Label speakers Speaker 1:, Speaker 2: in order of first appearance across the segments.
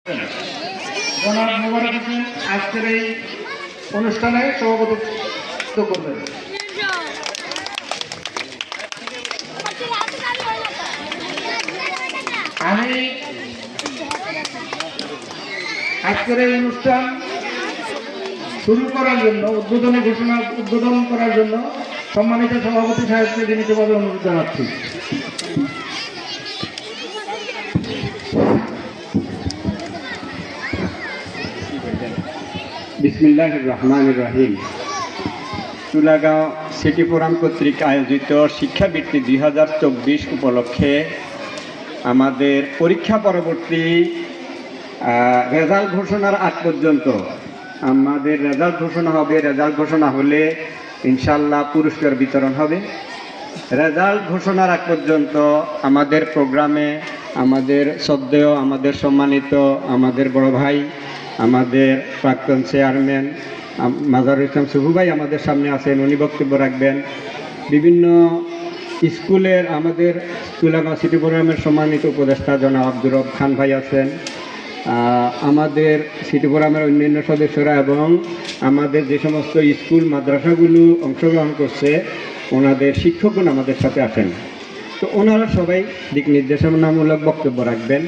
Speaker 1: জনাব মোবারক হোসেন আজকের এই অনুষ্ঠানে সভাপতিত্ব করবেন। আমি আজকের এই অনুষ্ঠান শুরু করার জন্য উদ্বোধন করার জন্য সম্মানিত সভাপতি সাহেবকে বিনীতভাবে অনুরোধ জানাচ্ছি।
Speaker 2: বিসমিল্লাহির রহমানির রহিম। তুলাগাঁও সিটি ফোরাম কর্তৃক আয়োজিত শিক্ষাবৃত্তি 2024 উপলক্ষে আমাদের পরীক্ষা পরবর্তী রেজাল্ট ঘোষণার আগ পর্যন্ত আমাদের রেজাল্ট ঘোষণা হবে। রেজাল্ট ঘোষণা হলে ইনশাল্লাহ পুরস্কার বিতরণ হবে। রেজাল্ট ঘোষণার আগ পর্যন্ত আমাদের প্রোগ্রামে আমাদের শ্রদ্ধেয়, আমাদের সম্মানিত, আমাদের বড় ভাই, আমাদের প্রাক্তন চেয়ারম্যান মাজারুল ইসলাম সুবু ভাই আমাদের সামনে আছেন, উনি বক্তব্য রাখবেন। বিভিন্ন স্কুলের আমাদের তুলাগাঁও সিটি ফোরামের সম্মানিত উপদেষ্টা জনাব আব্দুর রব খান ভাই আছেন, আমাদের সিটি ফোরামের অন্যান্য সদস্যরা এবং আমাদের যে সমস্ত স্কুল মাদ্রাসাগুলো অংশগ্রহণ করছে ওনাদের শিক্ষকগণ আমাদের সাথে আছেন। তো ওনারা সবাই দিক নির্দেশনামূলক বক্তব্য রাখবেন।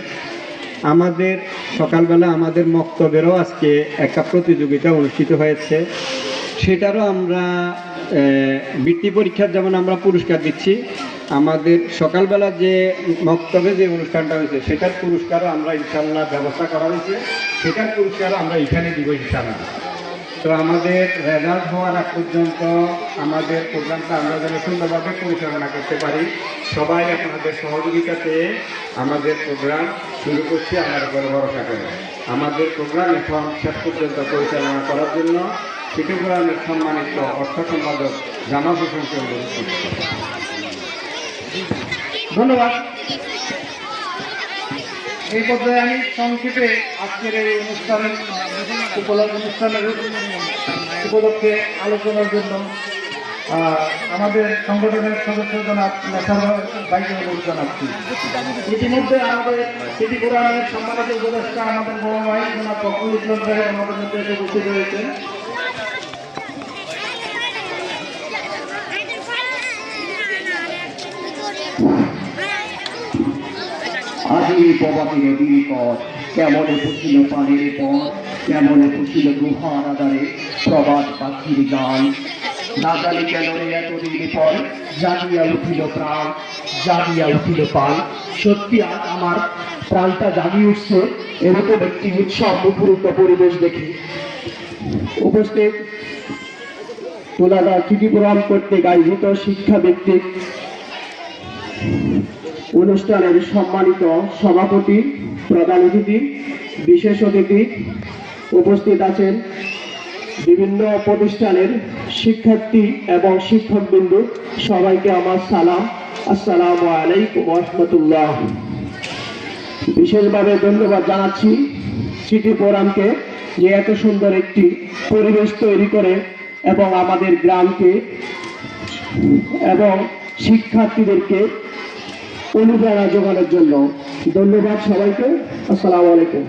Speaker 2: আমাদের সকালবেলা আমাদের মক্তবেরও আজকে একটা প্রতিযোগিতা অনুষ্ঠিত হয়েছে, সেটারও আমরা বৃত্তি পরীক্ষার যেমন আমরা পুরস্কার দিচ্ছি, আমাদের সকালবেলা যে মক্তবে যে অনুষ্ঠানটা হয়েছে সেটার পুরস্কারও আমরা ইনশাল্লাহ ব্যবস্থা করা হয়েছে, সেটার পুরস্কারও আমরা এখানে দিব ইনশাল্লাহ। তো আমাদের রেজাল্ট হওয়ার আগ পর্যন্ত আমাদের প্রোগ্রামটা আমরা যেন সুন্দরভাবে পরিচালনা করতে পারি, সবাই আপনাদের সহযোগিতাতে আমাদের প্রোগ্রাম শুরু করছি। আমার উপরে ভরসা করে আমাদের প্রোগ্রাম এখন শেষ পর্যন্ত পরিচালনা করার জন্য সিটি ফোরামের সম্মানিত অর্থ সম্পাদক জামাল হোসেনকে অনুরোধ করছি।
Speaker 1: ধন্যবাদ। এই পর্যায়ে আমি সংক্ষেপে আজকের এই অনুষ্ঠানের উপলক্ষে আলোচনার জন্য আমাদের সংগঠনের সদস্য জনাব ভাইকে অনুরোধ জানাচ্ছি। ইতিমধ্যে আমাদের সিটি ফোরামের সম্মানিত উপদেষ্টা আমাদের বড় ভাই জনাব ফখরুল ইসলাম সাহেব আমাদের মধ্যে এসে উপস্থিত হয়েছেন।
Speaker 3: আজি প্রবাদী নদীর পথ কেমন পুষিল পানির পথ, কেমন পুষিল গুহার আধারে প্রবাদ পাখির গান। না জানি কেন এতদিন পর জাগিয়া উঠিল প্রাণ, জাগিয়া উঠিল প্রাণ। সত্যি আজ আমার প্রাণটা জাগিয়ে উঠছে এরকম একটি উৎসব মুখরিত পরিবেশ দেখে। উপস্থিত তুলাগাঁও সিটি ফোরাম কর্তৃক আয়োজিত শিক্ষাভিত্তিক অনুষ্ঠানের সম্মানিত সভাপতি, প্রধান অতিথি, বিশেষ অতিথি, উপস্থিত আছেন বিভিন্ন প্রতিষ্ঠানের শিক্ষার্থী এবং শিক্ষকবৃন্দ, সবাইকে আমার সালাম, আসসালামু আলাইকুম ওয়া রাহমাতুল্লাহ। বিশেষভাবে ধন্যবাদ জানাচ্ছি সিটি ফোরামকে যে এত সুন্দর একটি পরিবেশ তৈরি করে এবং আমাদের গ্রামকে এবং শিক্ষার্থীদেরকে অনুপ্রেরণা যোগানোর জন্য। ধন্যবাদ সবাইকে, আসসালামু আলাইকুম।